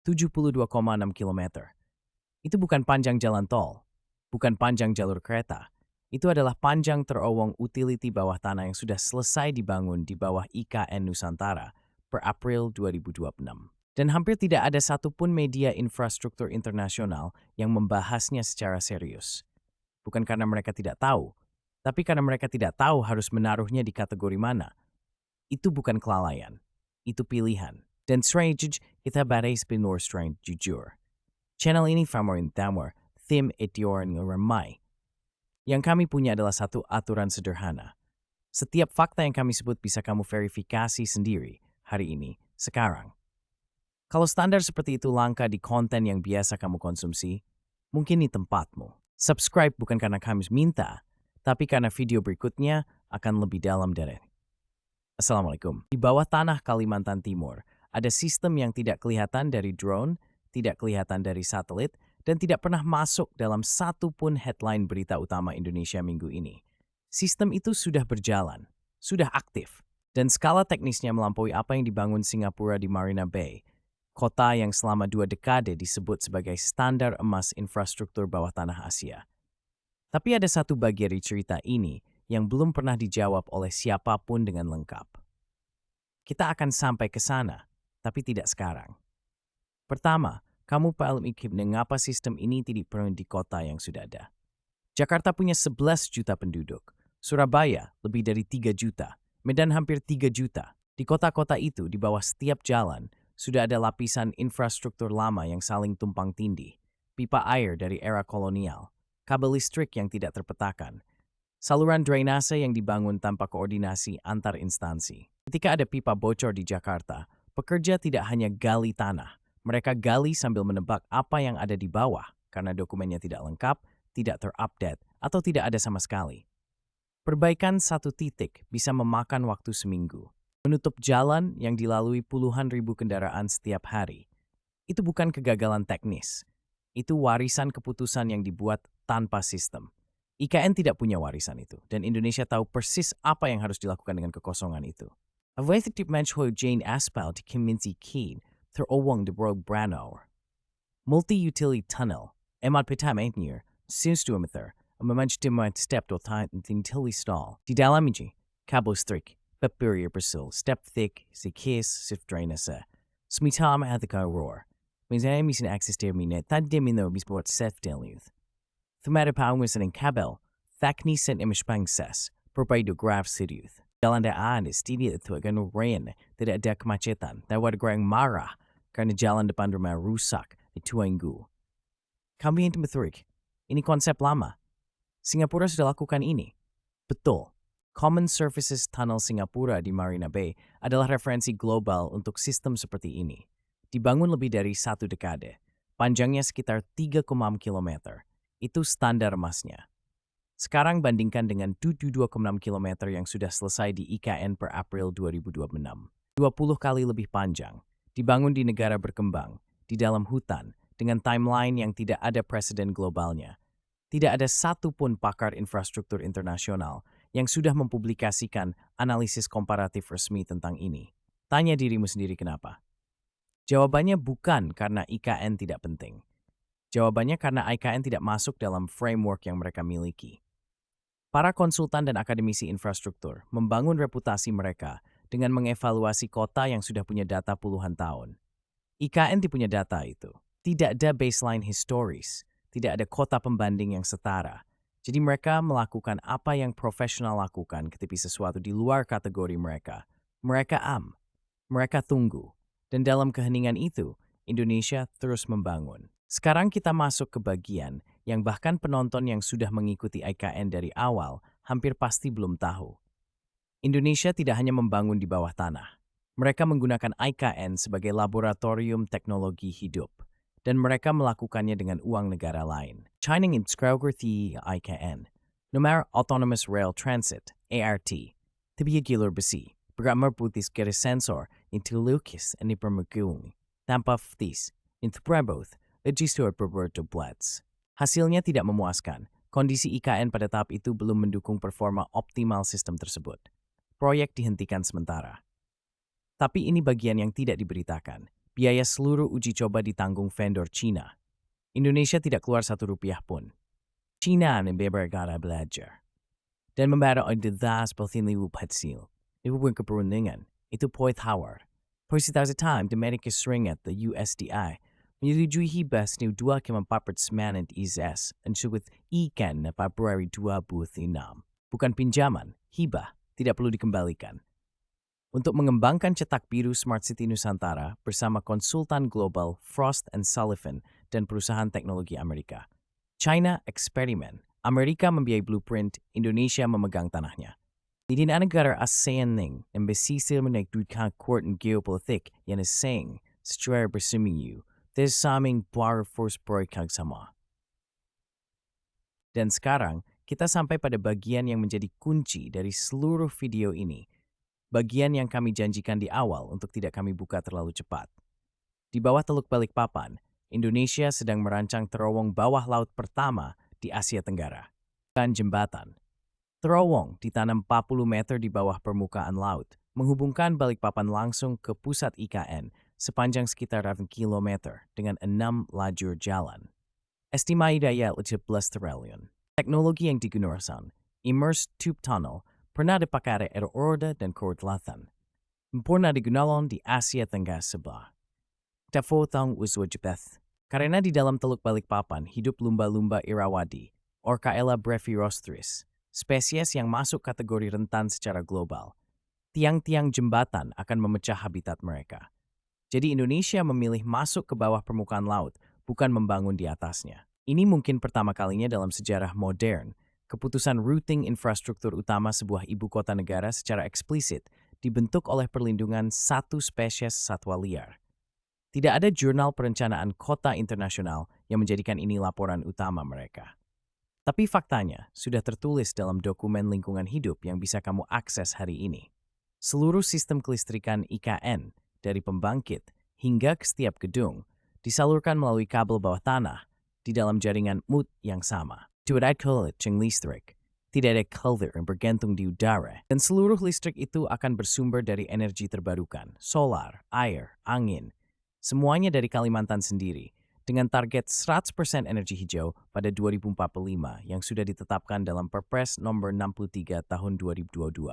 72,6 kilometer. Itu bukan panjang jalan tol, bukan panjang jalur kereta. Itu adalah panjang terowong utility bawah tanah yang sudah selesai dibangun di bawah IKN Nusantara per April 2026. Dan hampir tidak ada satupun media infrastruktur internasional yang membahasnya secara serius. Bukan karena mereka tidak tahu, tapi karena mereka tidak tahu harus menaruhnya di kategori mana. Itu bukan kelalaian, itu pilihan. Dan strange, kita badai spinor strange jujur. Channel ini favorit damar, theme etior ramai. Yang kami punya adalah satu aturan sederhana. Setiap fakta yang kami sebut bisa kamu verifikasi sendiri hari ini, sekarang. Kalau standar seperti itu langka di konten yang biasa kamu konsumsi, mungkin di tempatmu. Subscribe bukan karena kami minta, tapi karena video berikutnya akan lebih dalam dari. Assalamualaikum. Di bawah tanah Kalimantan Timur, ada sistem yang tidak kelihatan dari drone, tidak kelihatan dari satelit, dan tidak pernah masuk dalam satu pun headline berita utama Indonesia minggu ini. Sistem itu sudah berjalan, sudah aktif, dan skala teknisnya melampaui apa yang dibangun Singapura di Marina Bay, kota yang selama 2 dekade disebut sebagai standar emas infrastruktur bawah tanah Asia. Tapi ada satu bagian dari cerita ini yang belum pernah dijawab oleh siapapun dengan lengkap. Kita akan sampai ke sana, tapi tidak sekarang. Pertama, kamu perlu mikir mengapa sistem ini tidak pernah di kota yang sudah ada. Jakarta punya 11 juta penduduk, Surabaya lebih dari 3 juta, Medan hampir 3 juta. Di kota-kota itu, di bawah setiap jalan, sudah ada lapisan infrastruktur lama yang saling tumpang tindih, pipa air dari era kolonial, kabel listrik yang tidak terpetakan, saluran drainase yang dibangun tanpa koordinasi antar instansi. Ketika ada pipa bocor di Jakarta, pekerja tidak hanya gali tanah, mereka gali sambil menebak apa yang ada di bawah karena dokumennya tidak lengkap, tidak terupdate, atau tidak ada sama sekali. Perbaikan satu titik bisa memakan waktu seminggu. Menutup jalan yang dilalui puluhan ribu kendaraan setiap hari. Itu bukan kegagalan teknis. Itu warisan keputusan yang dibuat tanpa sistem. IKN tidak punya warisan itu, dan Indonesia tahu persis apa yang harus dilakukan dengan kekosongan itu. Avaitik menchoi Jane Aspal di Kiminsi Keen terowong di Broad Branauer. Multi-utility tunnel, emat pitam engineer, since 2 meter, memanjtimai step do time utility stall. Di dalam ini, kabel listrik, Papurier Brazil, step thick, si kiss, sif drainase. Smitama at the car roar. Misalnya misin access to minet, tad dimino misport sef deluth. Themata pauwisan in kabel, thakni sen imishpang ses, perbaido graf siduth. Jalan daan is tidi itu akan rain, tidak ada kemacetan, dapat gerang marah, karena jalan depan rumah rusak, itu anggu. Kami yang tembeturik, ini konsep lama. Singapura sudah lakukan ini. Betul. Common Surfaces Tunnel Singapura di Marina Bay adalah referensi global untuk sistem seperti ini. Dibangun lebih dari 1 dekade, panjangnya sekitar 3,6 km. Itu standar emasnya. Sekarang bandingkan dengan 2,6 km yang sudah selesai di IKN per April 2026. 20 kali lebih panjang, dibangun di negara berkembang, di dalam hutan, dengan timeline yang tidak ada presiden globalnya. Tidak ada satupun pakar infrastruktur internasional yang sudah mempublikasikan analisis komparatif resmi tentang ini. Tanya dirimu sendiri kenapa. Jawabannya bukan karena IKN tidak penting. Jawabannya karena IKN tidak masuk dalam framework yang mereka miliki. Para konsultan dan akademisi infrastruktur membangun reputasi mereka dengan mengevaluasi kota yang sudah punya data puluhan tahun. IKN tidak punya data itu. Tidak ada baseline historis. Tidak ada kota pembanding yang setara. Jadi mereka melakukan apa yang profesional lakukan ketika sesuatu di luar kategori mereka. Mereka tunggu. Dan dalam keheningan itu, Indonesia terus membangun. Sekarang kita masuk ke bagian yang bahkan penonton yang sudah mengikuti IKN dari awal hampir pasti belum tahu. Indonesia tidak hanya membangun di bawah tanah. Mereka menggunakan IKN sebagai laboratorium teknologi hidup. Dan mereka melakukannya dengan uang negara lain. China inskraugerti IKN, nomor Autonomous Rail Transit, ART, tibiya gilur besi, bergambar putih garis sensor, intilukis, and ipermagulung, tanpa ftis, intubraboth, legistor berberto blats. Hasilnya tidak memuaskan. Kondisi IKN pada tahap itu belum mendukung performa optimal sistem tersebut. Proyek dihentikan sementara. Tapi ini bagian yang tidak diberitakan. Biaya seluruh uji coba ditanggung vendor Cina. Indonesia tidak keluar Rp1 pun. Cina memberkata belajar. Dan membayar odedas peltinliwu patsil. Ibubuan keperundingan. Itu point Howard. Persita sa time, Dominic sering at the USDI. Menyetujui hibas ni 2,4% ISS and with ikan na Februari 2006. Bukan pinjaman, hibah, tidak perlu dikembalikan. Untuk mengembangkan cetak biru Smart City Nusantara bersama konsultan global Frost & Sullivan dan perusahaan teknologi Amerika. China eksperimen, Amerika membiayai blueprint, Indonesia memegang tanahnya. Di negara ASEAN ning yang bersisil menaikkan kuartan geopolitik yang asing secara bersemiyu, tersaming buar force proyek sama. Dan sekarang, kita sampai pada bagian yang menjadi kunci dari seluruh video ini. Bagian yang kami janjikan di awal untuk tidak kami buka terlalu cepat. Di bawah Teluk Balikpapan, Indonesia sedang merancang terowong bawah laut pertama di Asia Tenggara. Dan jembatan. Terowong ditanam 40 meter di bawah permukaan laut, menghubungkan Balikpapan langsung ke pusat IKN sepanjang sekitar 8 km dengan 6 lajur jalan. Estimasi daya 11 triliun. Teknologi yang digunakan, immersed tube tunnel, pernah dipakai di Eropa dan Korea Selatan. Pernah digunakan di Asia Tenggara sebelah. Tafotang Uzwajbeth. Karena di dalam Teluk Balikpapan hidup lumba-lumba Irawadi, Orcaella brevirostris, spesies yang masuk kategori rentan secara global. Tiang-tiang jembatan akan memecah habitat mereka. Jadi Indonesia memilih masuk ke bawah permukaan laut, bukan membangun di atasnya. Ini mungkin pertama kalinya dalam sejarah modern, keputusan routing infrastruktur utama sebuah ibu kota negara secara eksplisit dibentuk oleh perlindungan satu spesies satwa liar. Tidak ada jurnal perencanaan kota internasional yang menjadikan ini laporan utama mereka. Tapi faktanya sudah tertulis dalam dokumen lingkungan hidup yang bisa kamu akses hari ini. Seluruh sistem kelistrikan IKN, dari pembangkit hingga ke setiap gedung, disalurkan melalui kabel bawah tanah di dalam jaringan MUT yang sama. Tidak ada kulit yang listrik, tidak ada kalver yang bergantung di udara, dan seluruh listrik itu akan bersumber dari energi terbarukan, solar, air, angin, semuanya dari Kalimantan sendiri, dengan target 100% energi hijau pada 2045 yang sudah ditetapkan dalam Perpres nomor 63 tahun 2022.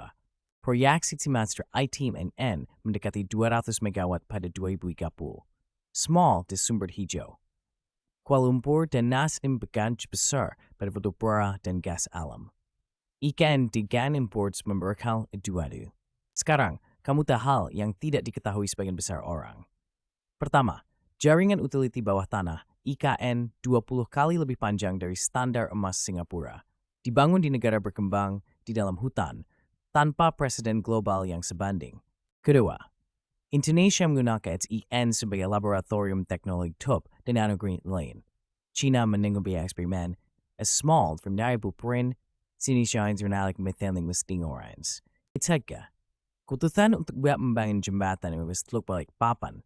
Proyek City Master ITM-N mendekati 200 MW pada 2030. Small di sumber hijau. Kuala Lumpur dan Nasdem berganj besar pada batubara dan gas alam. Ikan di GAN Imports memberkal eduadu. Sekarang, kamu tahu hal yang tidak diketahui sebagian besar orang. Pertama, jaringan utility bawah tanah IKN 20 kali lebih panjang dari standar emas Singapura. Dibangun di negara berkembang, di dalam hutan, tanpa presiden global yang sebanding. Kedua, Indonesia menggunakan IN sebagai laboratorium teknologi top dan negeri lain. China menengok biaya eksperimen, as small from dari blueprint, sini shines renalik methaning listing orange. Ketiga, keputusan untuk buat membangun jembatan yang Teluk Balikpapan,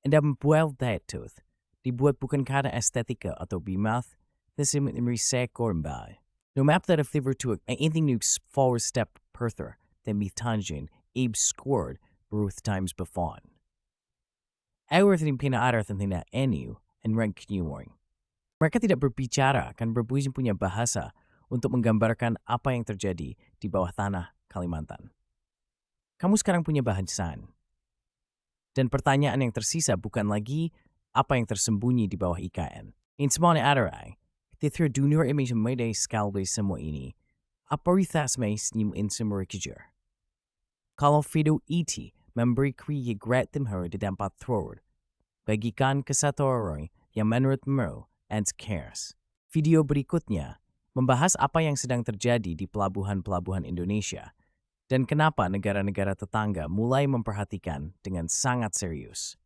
Anda membuat tooth, dibuat bukan karena estetika atau bimath, tapi merisek korban. No map that if they were to anything new forward step further than be tangent, Abe scored Ruth times before. Our thing pinaaral than na enu and rank newing. Mereka tidak berbicara kan berbuih punya bahasa untuk menggambarkan apa yang terjadi di bawah tanah Kalimantan. Kamu sekarang punya bahasan. Dan pertanyaan yang tersisa bukan lagi apa yang tersembunyi di bawah IKN. In semua adarai, ketika dunia image media skalbe semua ini, apa ritas may in semua kejar. Kalau video itu memberi kriegret temher di dampat forward, bagikan ke satu orang yang menurutmu and cares. Video berikutnya membahas apa yang sedang terjadi di pelabuhan-pelabuhan Indonesia dan kenapa negara-negara tetangga mulai memperhatikan dengan sangat serius.